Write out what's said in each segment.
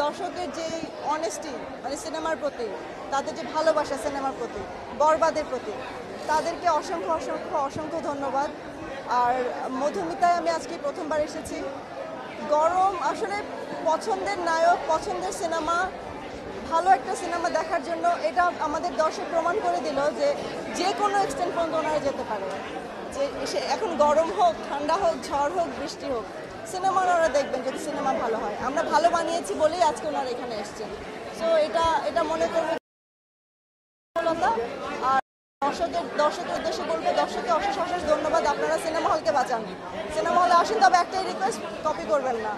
দর্শকের যে অনেস্টি মানে সিনেমার প্রতি, তাদের যে ভালোবাসা সিনেমার প্রতি, বরবাদের প্রতি, তাদেরকে অসংখ্য অসংখ্য অসংখ্য ধন্যবাদ। আর মধুমিতায় আমি আজকে প্রথমবার এসেছি। গরম আসলে পছন্দের নায়ক, পছন্দের সিনেমা, ভালো একটা সিনেমা দেখার জন্য এটা আমাদের দর্শক প্রমাণ করে দিল যে যে কোনো এক্সটেন্ট পর্যন্ত ওনারা যেতে পারে। যে সে এখন গরম হোক, ঠান্ডা হোক, ঝড় হোক, বৃষ্টি হোক, সিনেমা ওনারা দেখবেন যদি সিনেমা ভালো হয়। আমরা ভালো বানিয়েছি বলেই আজকে ওনারা এখানে এসছেন। সো এটা মনে করবো। আর দর্শকের উদ্দেশ্যে বলবো, দর্শককে অশেষ অশেষ ধন্যবাদ। আপনারা সিনেমা হলকে বাঁচান, সিনেমা হলে আসেন, তবে একটাই রিকোয়েস্ট, কপি করবেন না,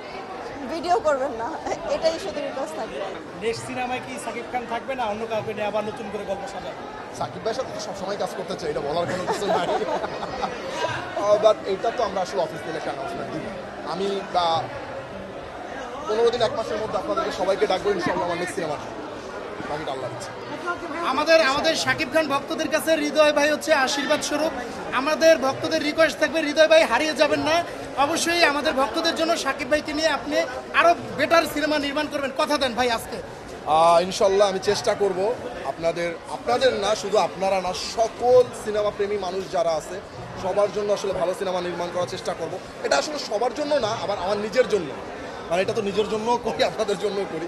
ভিডিও করবেন না, এটাই শুধু রিকোয়েস্ট থাকবে। নেক্সট সিনেমায় কি সাকিব খান থাকবে না অন্য কাউকে নিয়ে আবার নতুন করে গল্প সাজাবে? সাকিব ভাইয়ের সাথে সবসময় কাজ করতে চাই, এটা বলার কোনো কিছু নাই। বাট এইটা তো আমরা আসলে অফিস থেকে একটা অ্যানাউন্সমেন্ট দিব। আমি 15 দিন 1 মাসের মধ্যে আপনাদেরকে সবাইকে ডাকবো ইনশাআল্লাহ আমার নেক্সট সিনেমা। বাকিটা আল্লাহ দিচ্ছে। আমাদের শাকিব খান ভক্তদের কাছে হৃদয় ভাই হচ্ছে আশীর্বাদ স্বরূপ। আমাদের ভক্তদের রিকোয়েস্ট থাকবে, হৃদয় ভাই হারিয়ে যাবেন না, অবশ্যই আমাদের ভক্তদের জন্য শাকিব ভাইকে নিয়ে আপনি আরো বেটার সিনেমা নির্মাণ করবেন, কথা দেন ভাই আজকে। ইনশাল্লাহ আমি চেষ্টা করব আপনাদের না, শুধু আপনারা না, সকল সিনেমা প্রেমী মানুষ যারা আছে সবার জন্য আসলে ভালো সিনেমা নির্মাণ করার চেষ্টা করব। এটা আসলে সবার জন্য না, আবার আমার নিজের জন্য, মানে এটা তো নিজের জন্য করি, আপনাদের জন্য করি।